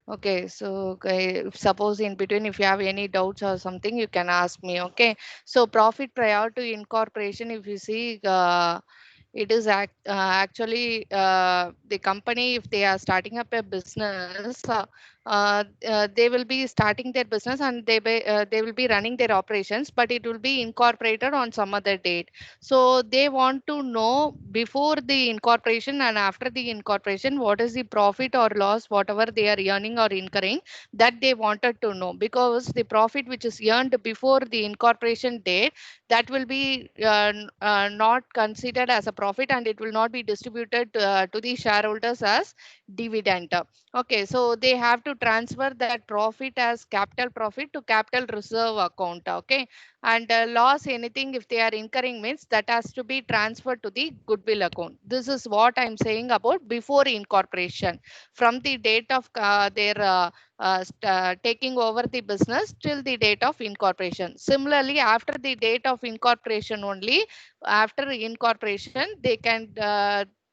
Okay, so okay, if suppose in between if you have any doubts or something, you can ask me. Okay, so profit prior to incorporation, if you see, it is actually the company, if they are starting up a business, they will be starting their business and they will be running their operations, but it will be incorporated on some other date. So they want to know before the incorporation and after the incorporation what is the profit or loss, whatever they are earning or incurring, that they wanted to know, because the profit which is earned before the incorporation date, that will be not considered as a profit and it will not be distributed to the shareholders as dividend. Okay, so they have to transfer that profit as capital profit to capital reserve account. Okay, and loss anything if they are incurring means that has to be transferred to the goodwill account. This is what I'm saying about before incorporation, from the date of their taking over the business till the date of incorporation. Similarly, after the date of incorporation only, after incorporation they can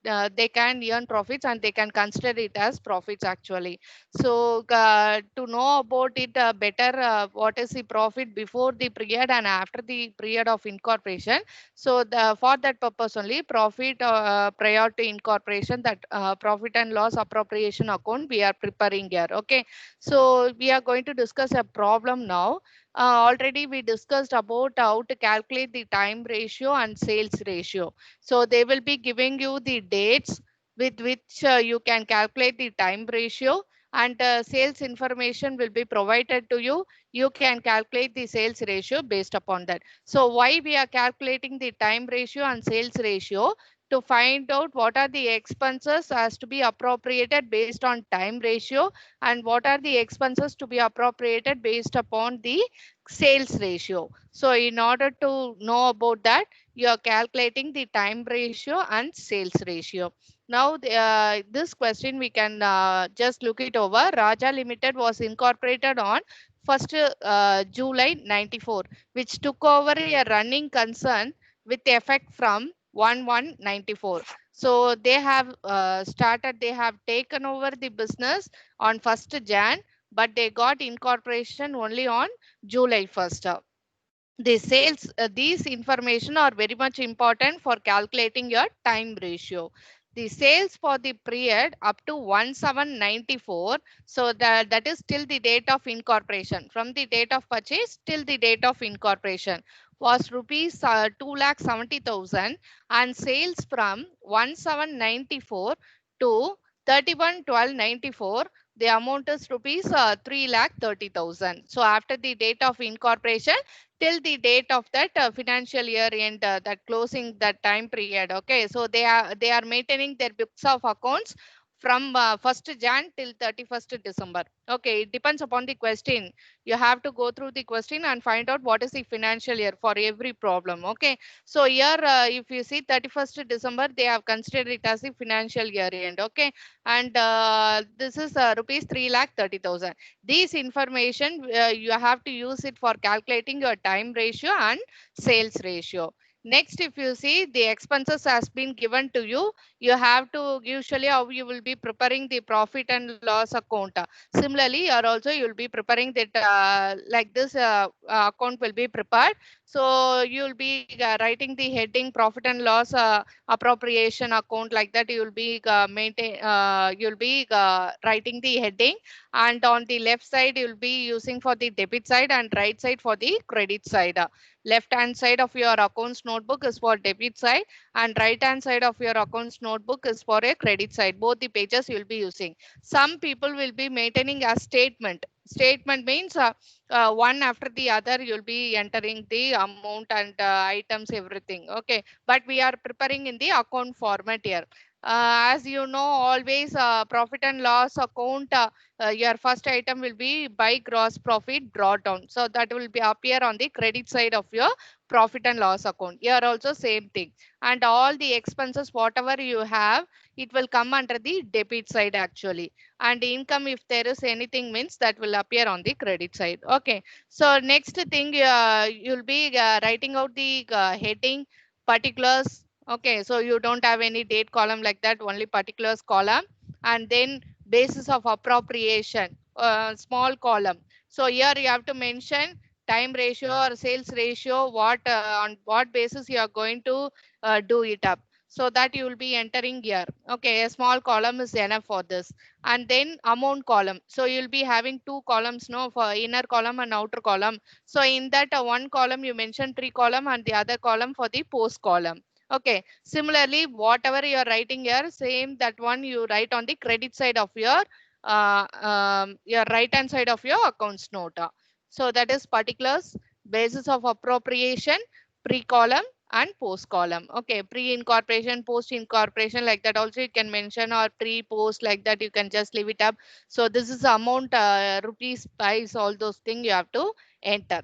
earn profits and they can consider it as profits actually. So to know about it better, what is the profit before the period and after the period of incorporation, so for that purpose only, profit prior to incorporation, that profit and loss appropriation account we are preparing here. Okay, so we are going to discuss a problem now. Already we discussed about how to calculate the time ratio and sales ratio. So they will be giving you the dates with which you can calculate the time ratio, and sales information will be provided to you. You can calculate the sales ratio based upon that. So why we are calculating the time ratio and sales ratio? To find out what are the expenses has to be appropriated based on time ratio, and what are the expenses to be appropriated based upon the sales ratio. So in order to know about that, you are calculating the time ratio and sales ratio. Now this question we can just look it over. Raja Limited was incorporated on 1st July 94, which took over a running concern with effect from 1/1/94. So they have they have taken over the business on 1st Jan, but they got incorporation only on July 1st. The sales, these information are very much important for calculating your time ratio. The sales for the period up to 1/7/94, so that is till the date of incorporation, from the date of purchase till the date of incorporation, was rupees 2,70,000, and sales from 1/7/94 to 31/12/94, the amount is rupees 3,30,000. So after the date of incorporation till the date of that financial year end, that closing that time period. Okay, so they are maintaining their books of accounts from 1st Jan till 31st December. Okay, it depends upon the question. You have to go through the question and find out what is the financial year for every problem. Okay, so here if you see 31st December, they have considered it as the financial year end. Okay, and this is rupees 3,30,000. These information you have to use it for calculating your time ratio and sales ratio. Next, if you see the expenses has been given to you, you have to usually how you will be preparing the profit and loss account. Similarly, or also you will be preparing that like this account will be prepared. So you will be writing the heading profit and loss appropriation account, like that you will be you'll be writing the heading, and on the left side you will be using for the debit side and right side for the credit side. Left hand side of your accounts notebook is for debit side, and right hand side of your accounts notebook is for a credit side. Both the pages you will be using. Some people will be maintaining a statement. Statement means one after the other you'll be entering the amount and items, everything. Okay, but we are preparing in the account format here. As you know, always profit and loss account, your first item will be by gross profit drawdown. So that will be appear on the credit side of your profit and loss account. Here also same thing. And all the expenses, whatever you have, it will come under the debit side actually. And income, if there is anything, means that will appear on the credit side. Okay. So next thing, you'll be writing out the heading particulars. Okay, so you don't have any date column like that, only particulars column. And then basis of appropriation. small column. So here you have to mention time ratio or sales ratio, what on what basis you are going to do it up. So that you will be entering here. Okay, a small column is enough for this. And then amount column. So you'll be having two columns, no, for inner column and outer column. So in that one column you mentioned pre-column and the other column for the post column. Okay. Similarly, whatever you are writing here, same that one you write on the credit side of your right hand side of your accounts note. So that is particulars, basis of appropriation, pre-column and post column. Okay, pre-incorporation, post-incorporation, like that also you can mention, or pre-post, like that you can just leave it up. So this is amount, rupees, price, all those things you have to enter.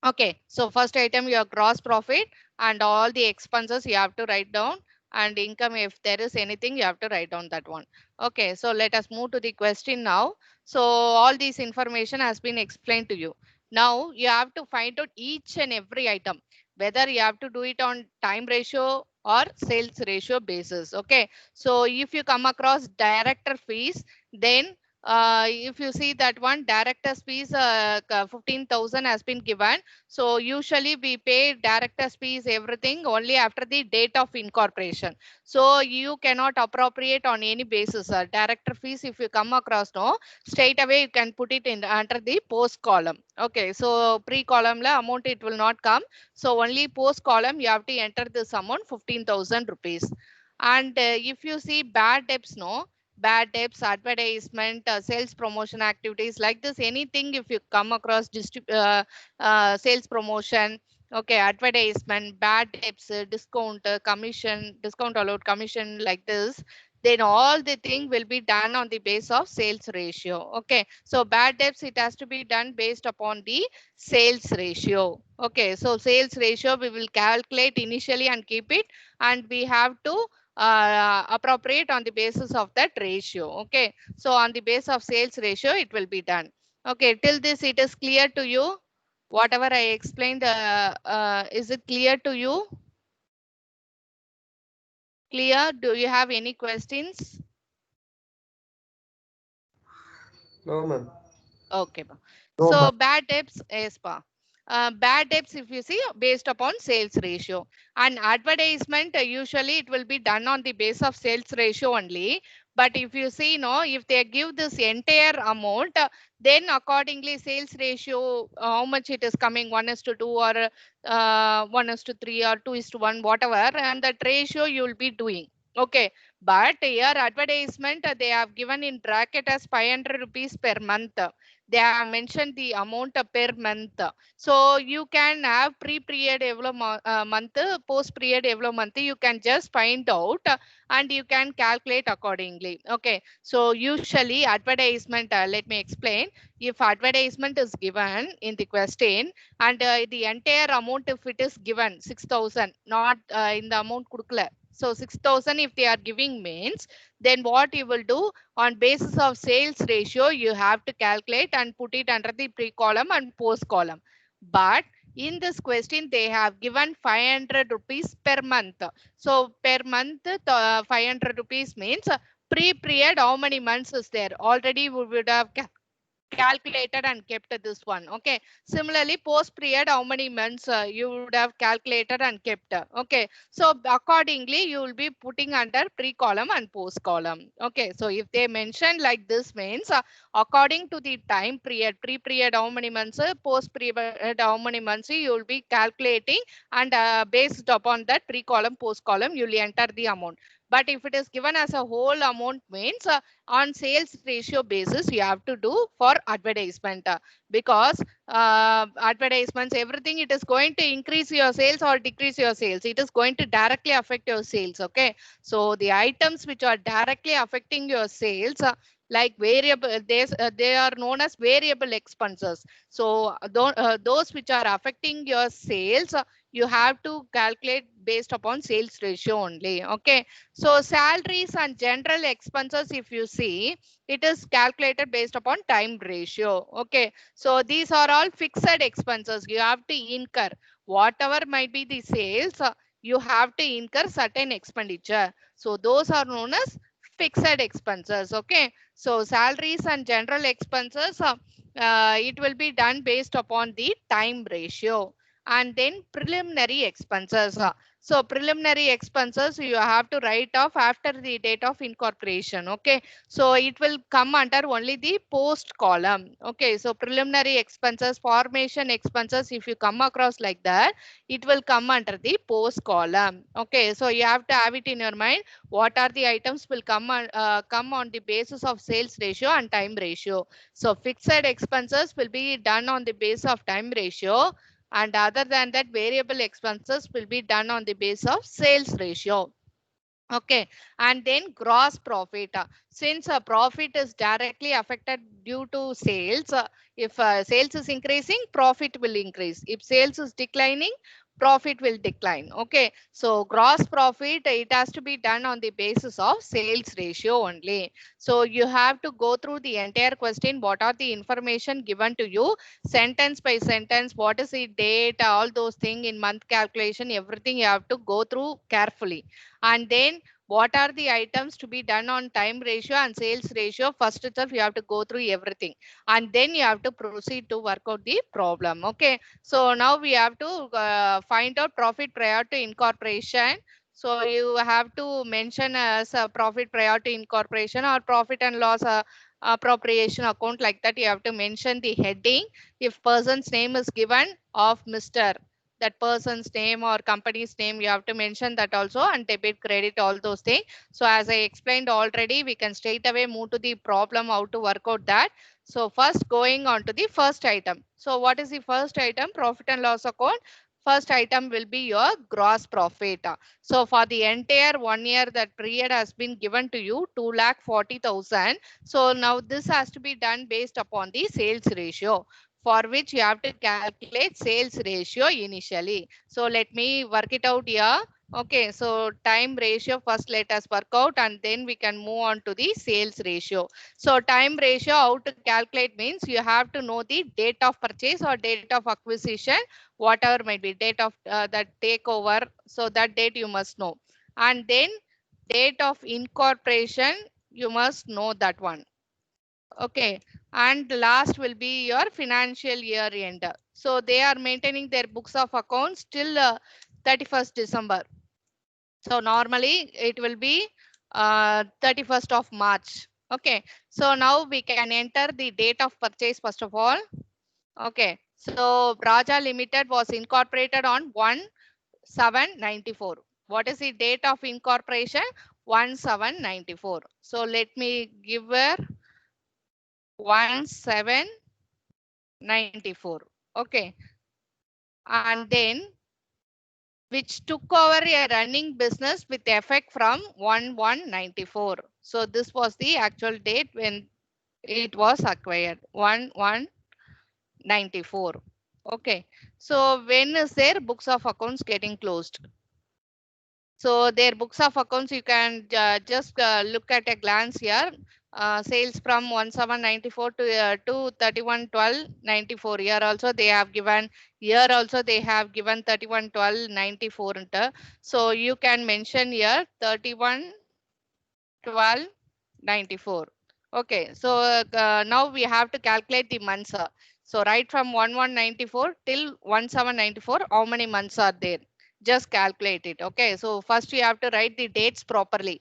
Okay, so first item, your gross profit and all the expenses you have to write down, and income, if there is anything you have to write down that one. Okay, so let us move to the question now. So all this information has been explained to you. Now you have to find out each and every item, whether you have to do it on time ratio or sales ratio basis. Okay, so if you come across director fees, then if you see that one director's fees, 15,000 has been given. So usually we pay director's fees everything only after the date of incorporation. So you cannot appropriate on any basis. Director fees, if you come across, no, straight away you can put it in under the post column. Okay, so pre column la amount it will not come. So only post column you have to enter this amount, 15,000 rupees. And if you see bad debts, no, bad debts, advertisement, sales promotion activities like this, anything if you come across sales promotion, okay, advertisement, bad debts, discount, commission, discount allowed commission, like this, then all the thing will be done on the base of sales ratio. Okay, so bad debts, it has to be done based upon the sales ratio. Okay, so sales ratio we will calculate initially and keep it, and we have to appropriate on the basis of that ratio. Okay, so on the base of sales ratio it will be done. Okay, till this it is clear to you? Whatever I explained, is it clear to you? Clear? Do you have any questions? No, ma'am. Okay. No, So ma'am. bad debts is bad debts, if you see, based upon sales ratio, and advertisement, usually it will be done on the base of sales ratio only. But if you see, no, if they give this entire amount, then accordingly sales ratio, how much it is coming, 1:2 or 1:3 or 2:1, whatever, and that ratio you will be doing. Okay, but here advertisement, they have given in bracket as 500 rupees per month. They have mentioned the amount per month. So you can have pre-period month, post-period month. You can just find out, and you can calculate accordingly. Okay. So usually advertisement, let me explain. If advertisement is given in the question, and the entire amount, if it is given 6,000, not in the amount kudukla. So 6,000 if they are giving means, then what you will do, on basis of sales ratio, you have to calculate and put it under the pre-column and post-column. But in this question, they have given 500 rupees per month. So per month, 500 rupees means pre-period, how many months is there? Already we would have calculated and kept this one. Okay, similarly post period, how many months you would have calculated and kept. Okay, so accordingly you will be putting under pre column and post column. Okay, so if they mention like this means, according to the time period, pre period how many months, post period how many months, you will be calculating, and based upon that pre column post column you will enter the amount. But if it is given as a whole amount means, on sales ratio basis you have to do for advertisement, because advertisements, everything, it is going to increase your sales or decrease your sales. It is going to directly affect your sales. Okay, so the items which are directly affecting your sales, like variable, they are known as variable expenses. So those which are affecting your sales, you have to calculate based upon sales ratio only. Okay, so salaries and general expenses, if you see, it is calculated based upon time ratio. Okay, so these are all fixed expenses you have to incur. Whatever might be the sales, you have to incur certain expenditure. So those are known as fixed expenses. Okay, so salaries and general expenses, it will be done based upon the time ratio. And then preliminary expenses. So preliminary expenses you have to write off after the date of incorporation. Okay, so it will come under only the post column. Okay, so preliminary expenses, formation expenses, if you come across like that, it will come under the post column. Okay, so you have to have it in your mind. What are the items will come on the basis of sales ratio and time ratio. So fixed expenses will be done on the base of time ratio, and other than that, variable expenses will be done on the base of sales ratio. Okay, and then gross profit. Since a profit is directly affected due to sales, if sales is increasing, profit will increase. If sales is declining, profit will decline. Okay, so gross profit, it has to be done on the basis of sales ratio only. So you have to go through the entire question. What are the information given to you, sentence by sentence? What is the date? All those things in month calculation, everything you have to go through carefully. And then what are the items to be done on time ratio and sales ratio? First itself you have to go through everything, and then you have to proceed to work out the problem. Okay, so now we have to find out profit prior to incorporation. So you have to mention as a profit prior to incorporation or profit and loss appropriation account, like that. You have to mention the heading. If person's name is given, of Mr., that person's name or company's name, you have to mention that also, and debit, credit, all those things. So as I explained already, we can straight away move to the problem, how to work out that. So first, going on to the first item. So what is the first item? Profit and loss account. First item will be your gross profit. So for the entire 1 year, that period has been given to you 2,40,000. So now this has to be done based upon the sales ratio, for which you have to calculate sales ratio initially. So let me work it out here. Okay, so time ratio first let us work out, and then we can move on to the sales ratio. So time ratio, how to calculate means you have to know the date of purchase or date of acquisition, whatever might be date of that takeover. So that date you must know. And then date of incorporation, you must know that one. Okay, and last will be your financial year end. So they are maintaining their books of accounts till 31st December. So normally it will be 31st of March. Okay, so now we can enter the date of purchase first of all. Okay, so Raja Limited was incorporated on 1/7/94. What is the date of incorporation? 1/7/94. So let me give her 1/7/94. Okay, and then which took over a running business with effect from 1/1/94. So this was the actual date when it was acquired, 1/1/94. Okay, so when is their books of accounts getting closed? So their books of accounts, you can just look at a glance here. Sales from 1/7/94 to 31/12/94. Here also they have given, here also they have given 31/12/94. So you can mention here 31/12/94. Okay, so now we have to calculate the months. So right from 1/1/94 till 1/7/94, how many months are there? Just calculate it. Okay, so first you have to write the dates properly.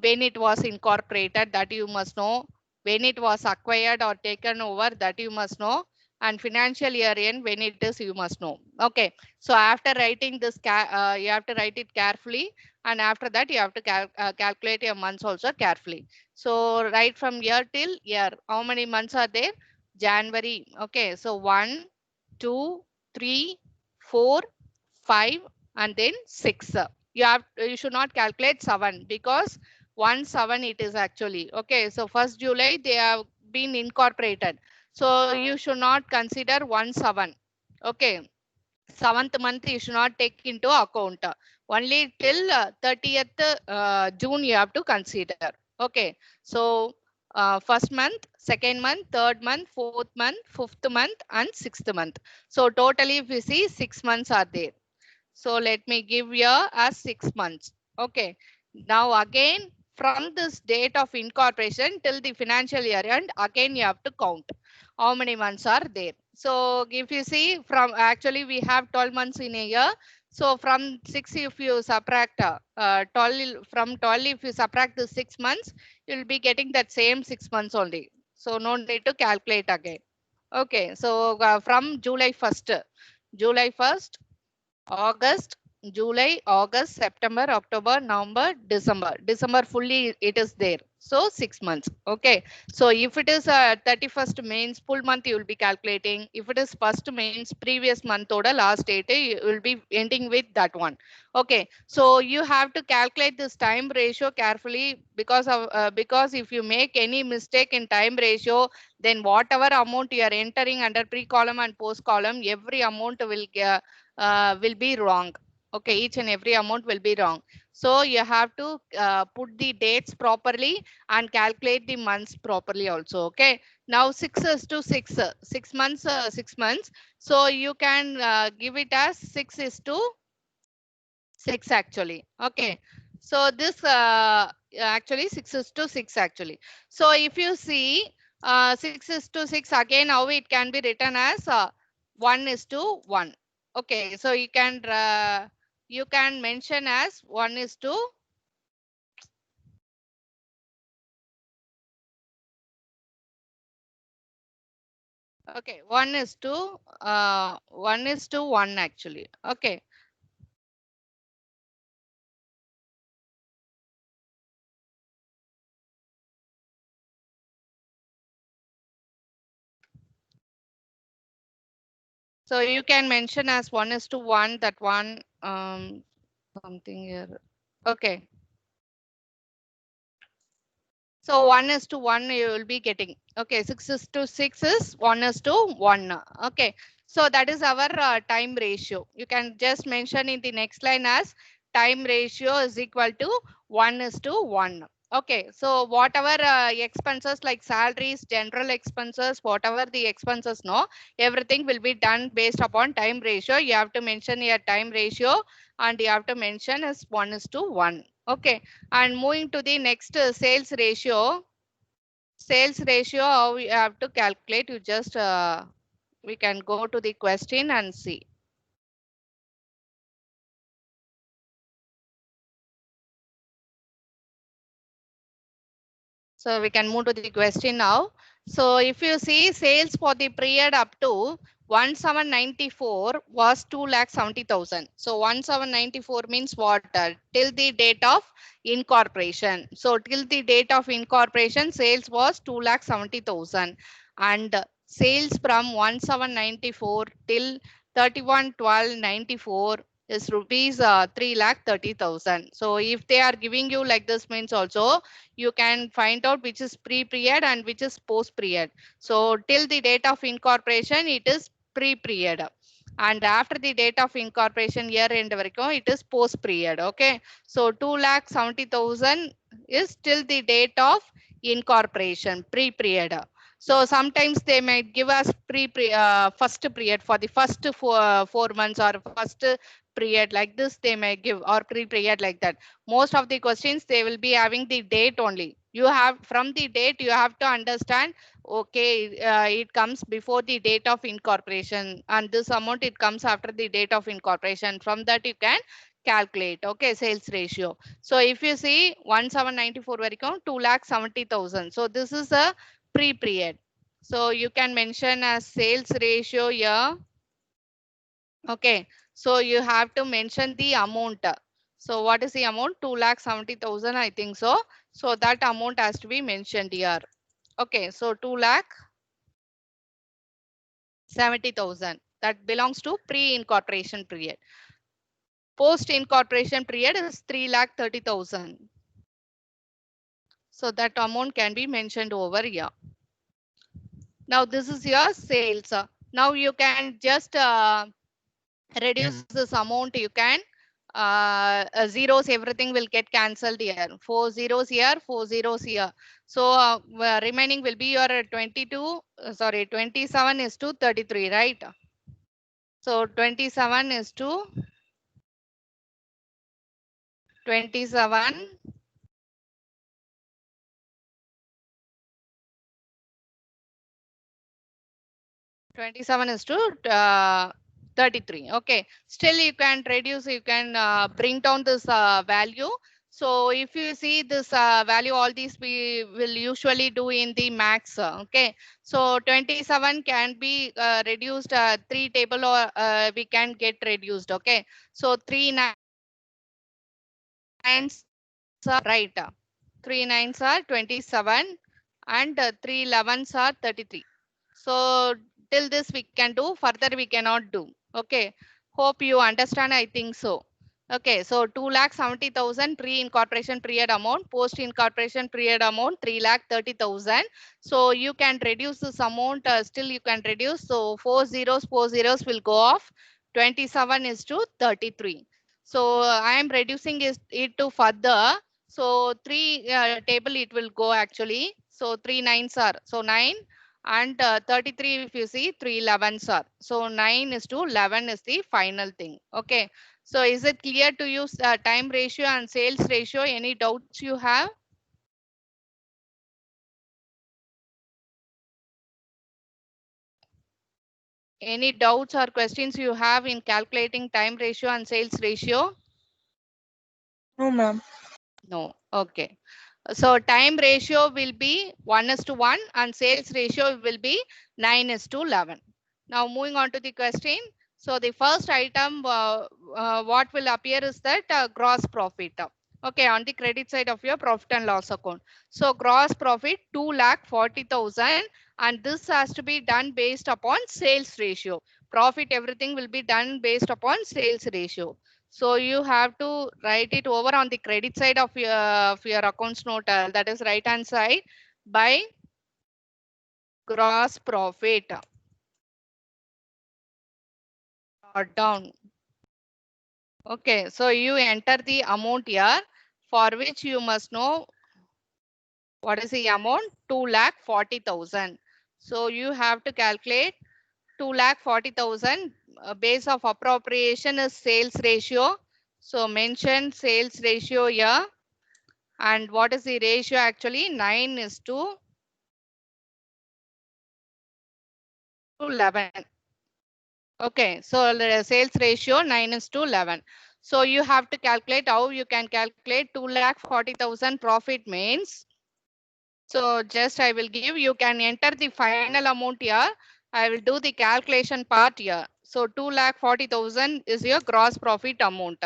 When it was incorporated, that you must know. When it was acquired or taken over, that you must know. And financial year end, when it is, you must know. Okay, so after writing this, you have to write it carefully, and after that you have to calculate your months also carefully. So right from year till year, how many months are there? January. Okay, so 1, 2, 3, 4, 5, and then 6. You should not calculate 7, because 1/7 it is actually. Okay, so 1st July they have been incorporated. So you should not consider 1/7. Okay, 7th month you should not take into account. Only till 30th June you have to consider. Okay, so first month, second month, third month, fourth month, fifth month, and sixth month. So totally if you see 6 months are there. So let me give you as 6 months. Okay, now again from this date of incorporation till the financial year end, again you have to count how many months are there. So if you see from actually we have 12 months in a year. So from 6 if you subtract 12 from 12 if you subtract the 6 months, you will be getting that same 6 months only. So no need to calculate again. Okay, so from July 1st, July 1st, August, July, August, September, October, November, December. December fully it is there. So 6 months. Okay. So if it is 31st means full month you will be calculating. If it is first means previous month order last date you will be ending with that one. Okay. So you have to calculate this time ratio carefully because if you make any mistake in time ratio, then whatever amount you are entering under pre column and post column, every amount will be wrong. Okay, each and every amount will be wrong. So you have to put the dates properly and calculate the months properly also. Okay, now 6 is to 6, 6 months, 6 months. So you can give it as 6 is to 6 actually. Okay, so this actually 6 is to 6 actually. So if you see 6 is to 6, again how it can be written as 1 is to 1. Okay, so you can mention as 1 is to okay 1 is to 1 actually. Okay. So you can mention as 1 is to 1, that one something here. Okay. So 1 is to 1 you will be getting. Okay, 6 is to 6 is 1 is to 1. Okay, so that is our time ratio. You can just mention in the next line as time ratio is equal to 1 is to 1. Okay, so whatever expenses like salaries, general expenses, whatever the expenses, no, everything will be done based upon time ratio. You have to mention your time ratio and you have to mention as 1 is to 1. Okay, and moving to the next sales ratio. Sales ratio, how we have to calculate? You just we can go to the question and see. So we can move to the question now. So if you see sales for the period up to 1794 was 2,70,000. So 1794 means what? Till the date of incorporation. So till the date of incorporation, sales was 2,70,000, and sales from 1794 till 31/12/94 is rupees 3,30,000. So if they are giving you like this means also you can find out which is pre-period and which is post-period. So till the date of incorporation, it is pre-period. And after the date of incorporation year end varaikum, it is post-period. Okay. So 2,70,000 is till the date of incorporation, pre-period. So sometimes they may give us first period for the first 4 months or first period like this they may give, or pre-period like that. Most of the questions they will be having the date only. You have from the date you have to understand, okay, it comes before the date of incorporation and this amount it comes after the date of incorporation. From that you can calculate. Okay, sales ratio. So if you see 1794 varicum 2,70,000. So this is a pre-period. So you can mention as sales ratio here. Okay, so you have to mention the amount. So what is the amount? 2,70,000, I think so. So that amount has to be mentioned here. Okay, so 2,70,000 that belongs to pre-incorporation period. Post-incorporation period is 3,30,000. So that amount can be mentioned over here. Now this is your sales. Now you can just reduce this amount. You can zeros, everything will get cancelled here. 4 zeros here, 4 zeros here. So remaining will be your 22, sorry, 27 is to 33, right? So 27 is to 27 27 is to 33. Okay. Still you can reduce, you can bring down this value. So if you see this value, all these we will usually do in the max. Okay. So 27 can be reduced, 3 table or we can get reduced. Okay. So 3 nines are right. 3 nines are 27 and 3 11s are 33. So till this we can do, further we cannot do. Okay. Hope you understand. I think so. Okay. So 2,70,000 pre-incorporation period amount, post-incorporation period amount 3,30,000. So you can reduce this amount. Still you can reduce. So 4 zeros will go off. 27 is to 33. So I am reducing it to further. So 3 table it will go actually. So 3 nines are, so 9 and 33 if you see 3 11s are. So 9 is to 11 is the final thing. Okay. So is it clear to you, time ratio and sales ratio? Any doubts you have? Any doubts or questions you have in calculating time ratio and sales ratio? No, ma'am. No. Okay. So time ratio will be 1:1 and sales ratio will be 9:11. Now moving on to the question. So the first item, what will appear is that gross profit. Okay, on the credit side of your profit and loss account. So gross profit 2,40,000 and this has to be done based upon sales ratio. Profit everything will be done based upon sales ratio. So you have to write it over on the credit side of your accounts note, that is right hand side, by gross profit or down. Okay, so you enter the amount here for which you must know what is the amount, 2,40,000. So you have to calculate 2,40,000. Base of appropriation is sales ratio. So mention sales ratio here. And what is the ratio actually? 9:11. Okay, so the sales ratio 9:11. So you have to calculate how you can calculate 2,40,000 profit means. So just I will give, you can enter the final amount here. I will do the calculation part here. So 2,40,000 is your gross profit amount.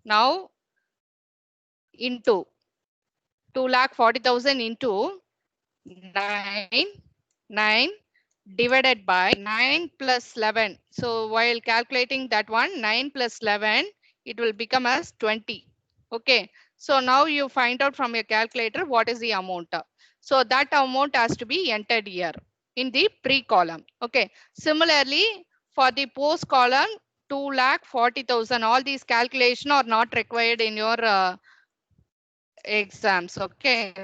Now into 2,40,000 into 9, 9 divided by 9 plus 11. So while calculating that one, 9 plus 11, it will become as 20. Okay. So now you find out from your calculator what is the amount. So that amount has to be entered here in the pre column. Okay. Similarly, for the post column, 2,40,000, all these calculation are not required in your exams. Okay,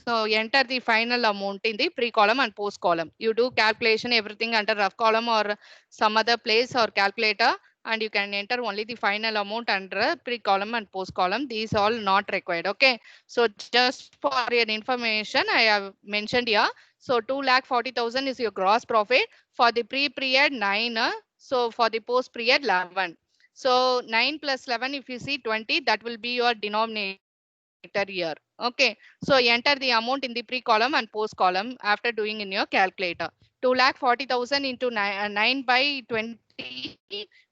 so enter the final amount in the pre column and post column. You do calculation everything under rough column or some other place or calculator, and you can enter only the final amount under pre column and post column. These all not required. Okay, so just for your information I have mentioned here. So 2,40,000 is your gross profit for the pre period 9, so for the post period 11. So 9 plus 11, if you see 20, that will be your denominator here. Okay, so enter the amount in the pre column and post column after doing in your calculator. 2,40,000 into 9 by 20,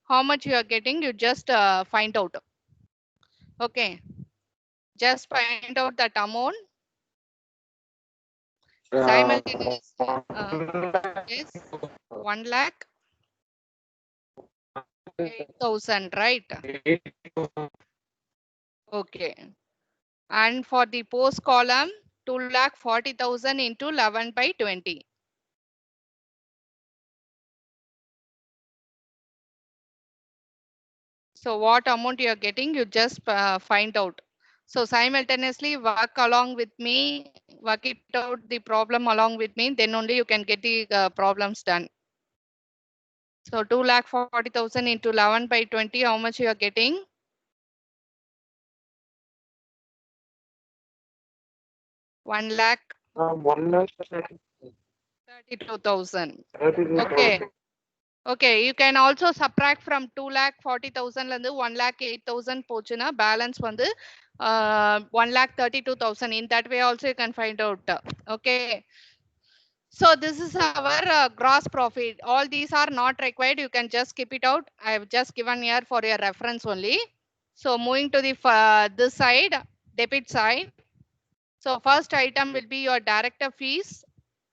how much you are getting, you just find out. Okay, just find out that amount simultaneously. Yes, 1,08,000, right? Okay, and for the post column, 2,40,000 into 11 by 20. So what amount you are getting, you just find out. So simultaneously work along with me, work it out the problem along with me, then only you can get the problems done. So 2,40,000 into 11 by 20, how much you are getting? 1,32,000. Okay. Okay, you can also subtract from 2,40,000 and 1,08,000 pochuna balance one the 1,32,000. In that way also you can find out. Okay. So this is our gross profit. All these are not required. You can just skip it out. I have just given here for your reference only. So moving to the this side, debit side. So first item will be your director fees.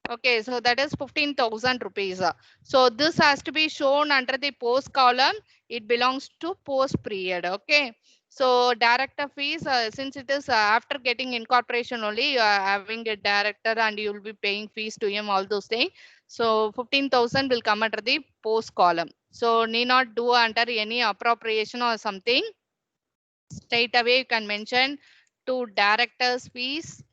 Okay, so that is 15,000 rupees. So this has to be shown under the post column. It belongs to post period. Okay. So director fees, since it is after getting incorporation only, you are having a director and you will be paying fees to him, all those things. So 15,000 will come under the post column. So need not do under any appropriation or something. Straight away you can mention to directors fees,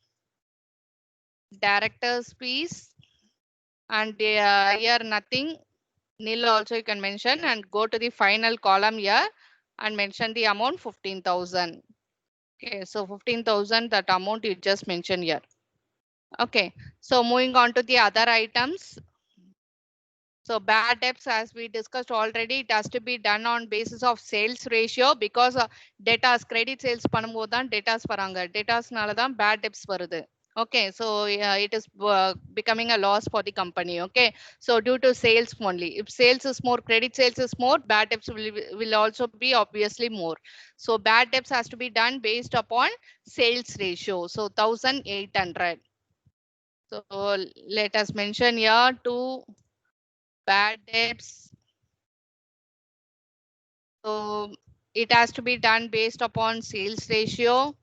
and here nothing, nil also you can mention, and go to the final column here and mention the amount 15,000. Okay, so 15,000, that amount you just mentioned here. Okay, so moving on to the other items. So bad debts, as we discussed already, it has to be done on basis of sales ratio, because debtors credit sales பண்ணும்போது தான் debtors வராங்க. Debtorsனால தான் bad debts வருது. Okay, so it is becoming a loss for the company. Okay, so due to sales only. If sales is more, credit sales is more, bad debts will also be obviously more. So bad debts has to be done based upon sales ratio. So 1,800. So let us mention here to bad debts. So it has to be done based upon sales ratio.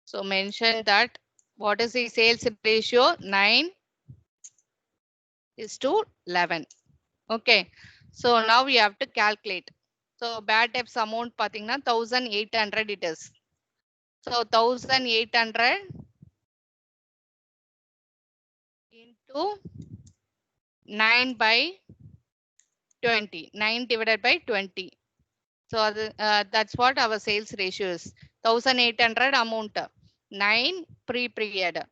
So mention that what is the sales ratio? 9:11. Okay. So now we have to calculate. So bad debts amount pathina 1,800 it is. So 1,800 into 9 by 20. 9 divided by 20. So that's what our sales ratio is. 1,800 amount. 9 pre-period.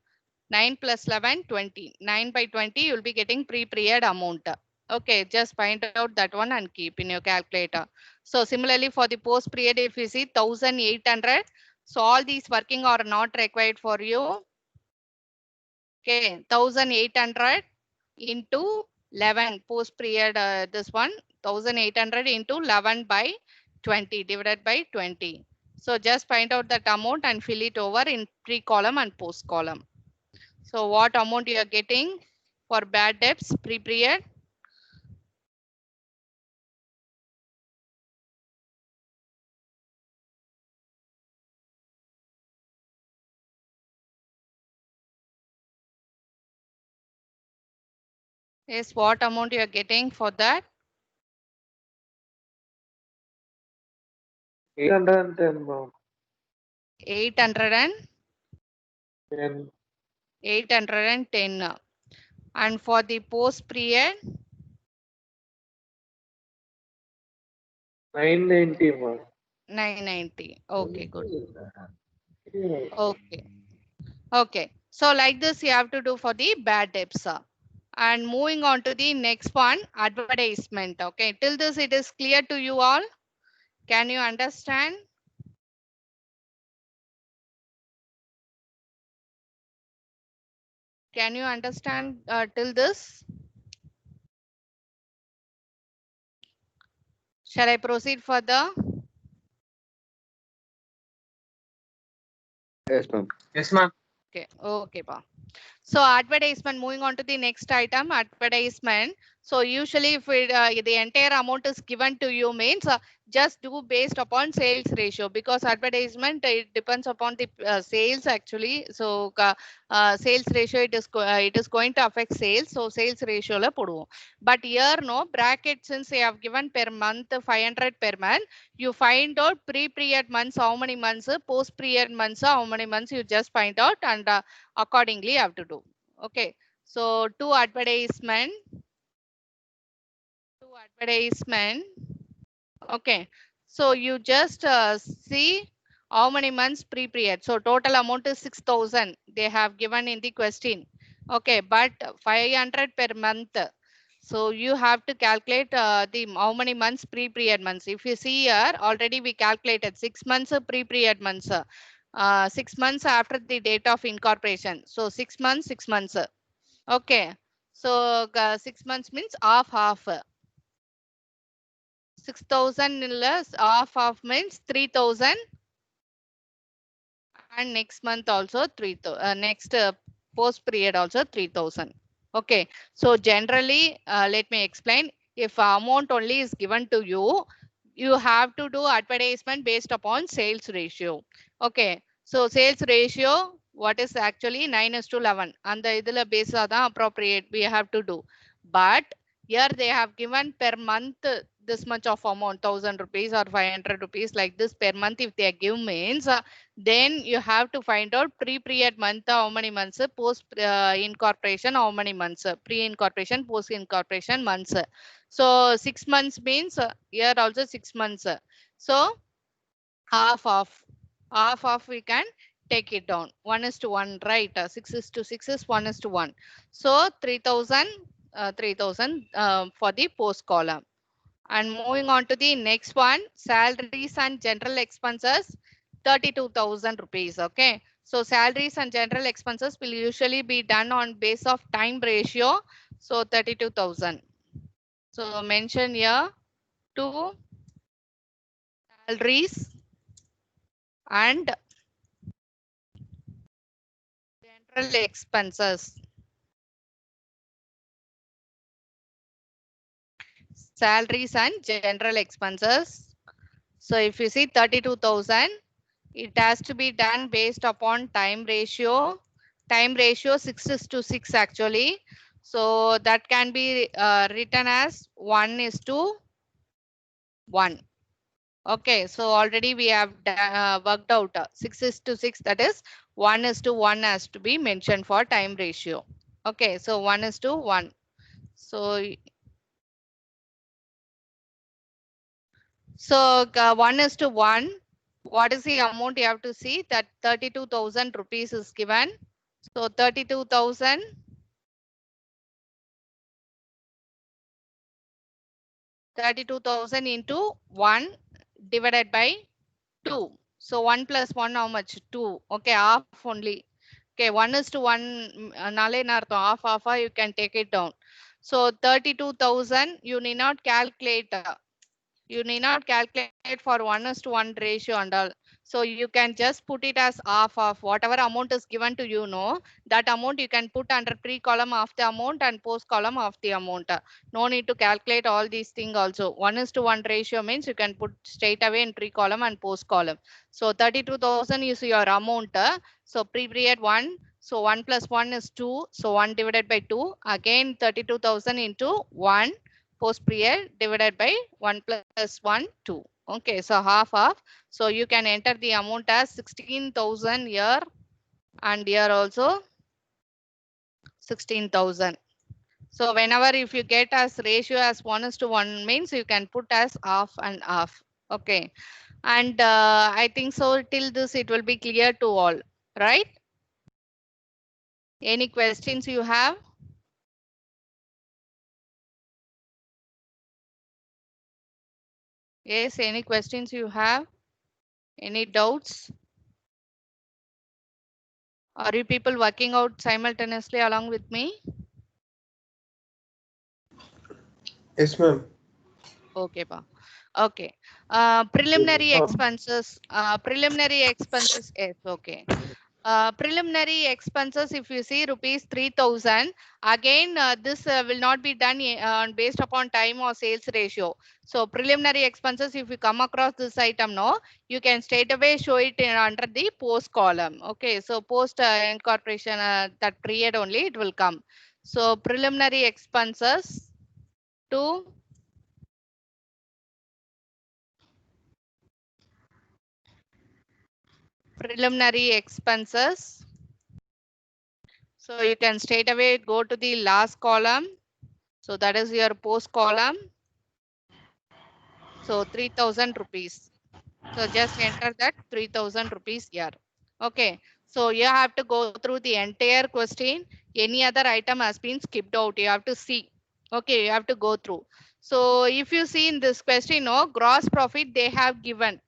9 plus 11, 20. 9 by 20, you'll be getting pre-period amount. Okay, just find out that one and keep in your calculator. So similarly for the post period, if you see 1,800, so all these working are not required for you. Okay, 1,800 into 11 post period, this one 1,800 into 11 by 20 divided by 20. So just find out that amount and fill it over in pre column and post column. So what amount you are getting for bad debts pre-period? Yes, what amount you are getting for that? 810, ma'am. 810. 10. 810. And for the post period? 990, ma'am. 990. Okay, good. Okay. Okay. So like this you have to do for the bad debts. And moving on to the next one, advertisement. Okay. Till this it is clear to you all. Can you understand? Can you understand till this? Shall I proceed further? Yes, ma'am. Yes, ma'am. Okay. Okay, pa. So advertisement, moving on to the next item, advertisement. So usually if the entire amount is given to you means just do based upon sales ratio, because advertisement it depends upon the sales actually. So sales ratio it is going to affect sales. So sales ratio la poduvom. But here no bracket, since they have given per month 500 per month, you find out pre-period months how many months, post-period months how many months, you just find out and accordingly you have to do. Okay, so to advertisement. Okay, so you just see how many months pre-period. So total amount is 6,000 they have given in the question. Okay, but 500 per month. So you have to calculate the how many months pre-period months. If you see here, already we calculated 6 months pre-period months. 6 months after the date of incorporation. So 6 months, 6 months. Okay. So 6 months means half. 6,000 less half means 3,000. And next month also 3,000. Next post period also 3,000. Okay. So generally, let me explain. If amount only is given to you, you have to do advertisement based upon sales ratio. Okay. So sales ratio, what is actually 9:11. And the idla base appropriate we have to do. But here they have given per month this much of amount, 1,000 rupees or 500 rupees like this per month. If they give means, then you have to find out pre-period month how many months, post incorporation how many months, pre-incorporation, post-incorporation months. So 6 months means here also 6 months. So half of we can take it down. 1:1, right? 6:6 is 1:1. So 3,000, 3,000 for the post column. And moving on to the next one, salaries and general expenses, 32,000 rupees. Okay. So salaries and general expenses will usually be done on base of time ratio. So 32,000. So mention here two salaries and general expenses. Salaries and general expenses. So if you see 32,000, it has to be done based upon time ratio. Time ratio 6:6 actually. So that can be written as 1:1. Okay, so already we have worked out 6:6, that is 1:1 has to be mentioned for time ratio. Okay, so 1:1. So 1:1. What is the amount you have to see? That 32,000 rupees is given. So 32,000 into 1 divided by 2. So 1 plus 1 how much? 2. Okay, half only. Okay, 1:1 half you can take it down. So 32,000 you need not calculate. You need not calculate for 1:1 ratio and all. So you can just put it as half of whatever amount is given to you, no, that amount you can put under pre column of the amount and post column of the amount. No need to calculate all these things also. 1:1 ratio means you can put straight away in pre column and post column. So 32,000 is your amount. So pre-period 1. So 1 plus 1 is 2. So 1 divided by 2. Again 32,000 into 1. Post period divided by 1 plus 1, 2. Okay, so half. So you can enter the amount as 16,000 here and here also 16,000. So whenever if you get as ratio as 1:1 means you can put as half and half. Okay. And I think so till this it will be clear to all, right? Any questions you have? Yes, any questions you have? Any doubts? Are you people working out simultaneously along with me? Yes, ma'am. Okay, pa. Okay. Preliminary expenses. Yes, okay. Preliminary expenses, if you see rupees 3,000, again this will not be done based upon time or sales ratio. So preliminary expenses, if you come across this item, no, you can straight away show it under the post column. Okay, so post incorporation, that period only it will come. So preliminary expenses to preliminary expenses. So you can straight away go to the last column. So that is your post column. So 3,000 rupees. So just enter that 3,000 rupees here. Okay. So you have to go through the entire question. Any other item has been skipped out. You have to see. Okay, you have to go through. So if you see in this question, no gross profit they have given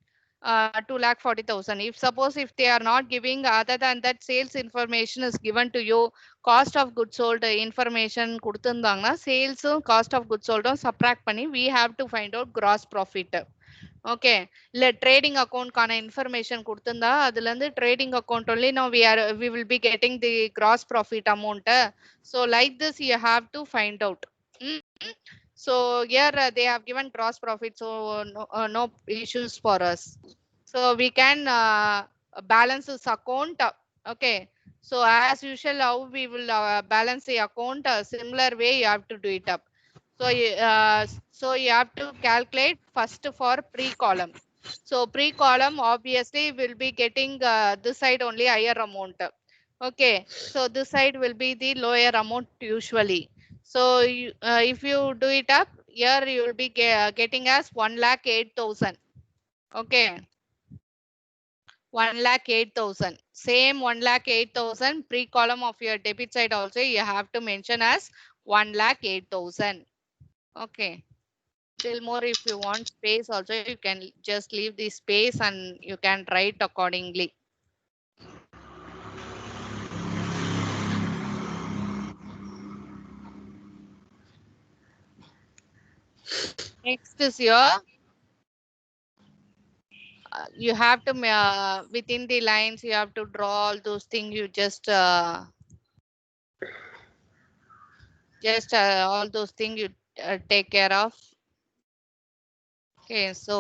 2,40,000. If suppose if they are not giving, other than that sales information is given to you, cost of goods sold information கொடுத்திருந்தாங்கன்னா sales cost of goods sold subtract பண்ணி we have to find out gross profit. Okay இல்ல trading அக்கவுண்ட்கான information கொடுத்திருந்தா அதுல இருந்து trading account only now we will be getting the gross profit amount. So like this you have to find out. Mm. So here they have given gross profit, so no issues for us. So we can balance this account. Okay, so as usual how we will balance the account, similar way you have to do it up. So so you have to calculate first for pre-column. So pre-column obviously will be getting this side only higher amount. Okay, so this side will be the lower amount usually. So you, if you do it up here, you will be getting as 1,08,000. Okay, 1,08,000. Same 1,08,000 pre-column of your debit side also you have to mention as 1,08,000. Okay. Still more, if you want space also, you can just leave the space and you can write accordingly. Next is your you have to within the lines you have to draw all those things. You just all those things you take care of. Okay, so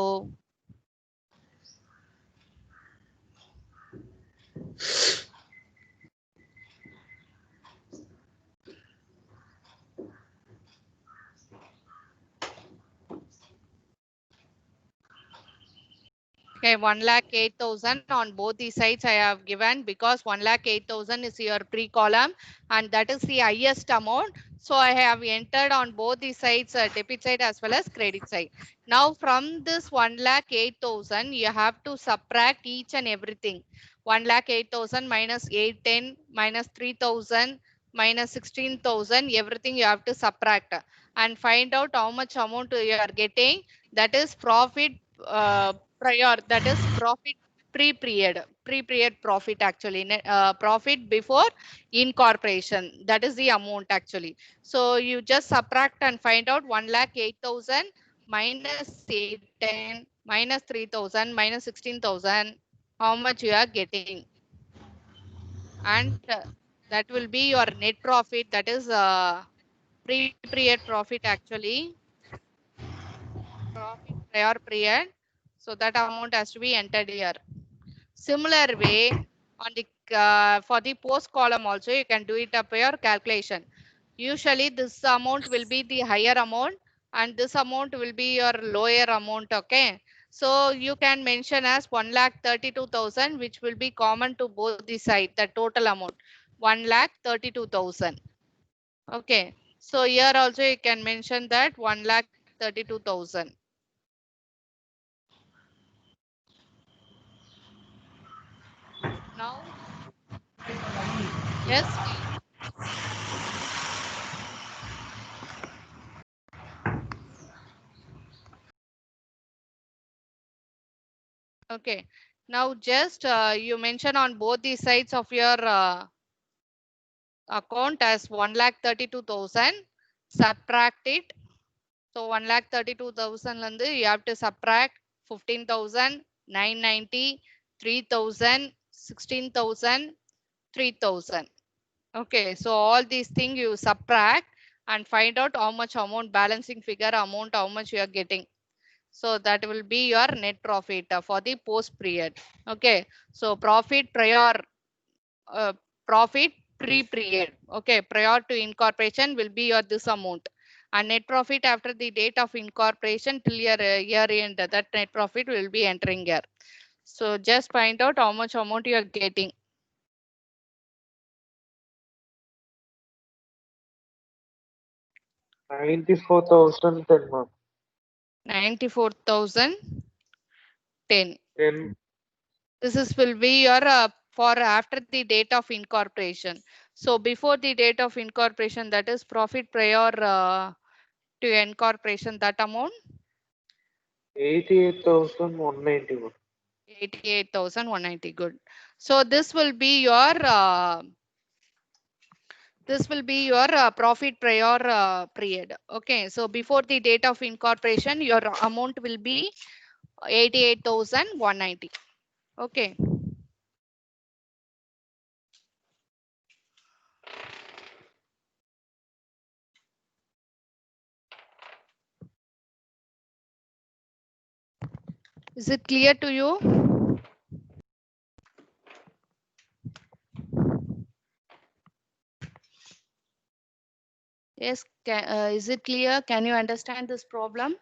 okay, 1,08,000 on both the sides I have given, because 1,08,000 is your pre-column and that is the highest amount. So I have entered on both the sides, debit side as well as credit side. Now from this 1,08,000, you have to subtract each and everything. 1,08,000 minus 810 minus 3,000 minus 16,000, everything you have to subtract and find out how much amount you are getting. That is profit prior, that is profit pre-period profit actually, profit before incorporation, that is the amount actually. So you just subtract and find out 1,08,000 minus 810 minus 3,000 minus 16,000, how much you are getting, and that will be your net profit, that is pre-period profit actually, profit prior period. So that amount has to be entered here. Similar way on the for the post column also you can do it up your calculation. Usually this amount will be the higher amount and this amount will be your lower amount. Okay, so you can mention as 1,32,000, which will be common to both the side, the total amount 1,32,000. Okay, so here also you can mention that 1,32,000. Now, yes. Okay. Now just you mention on both the sides of your account as 1,32,000. Subtract it. So 1,32,000 and you have to subtract 15,000, 990, 3,000, 16,000, 3,000. Okay. So all these things you subtract and find out how much amount, balancing figure amount, how much you are getting. So that will be your net profit for the post period. Okay. So profit prior, profit pre-period. Okay. Prior to incorporation will be your this amount, and net profit after the date of incorporation till your year end, that net profit will be entering here. So just find out how much amount you are getting. 94,010, ma'am. 94,010. 10. This is will be your for after the date of incorporation. So before the date of incorporation, that is profit prior to incorporation, that amount? 88,191. 88,190. Good. So this will be your profit prior period. Okay. So before the date of incorporation, your amount will be 88,190. Okay. Is it clear to you? Yes. Is it clear? Can you understand this problem?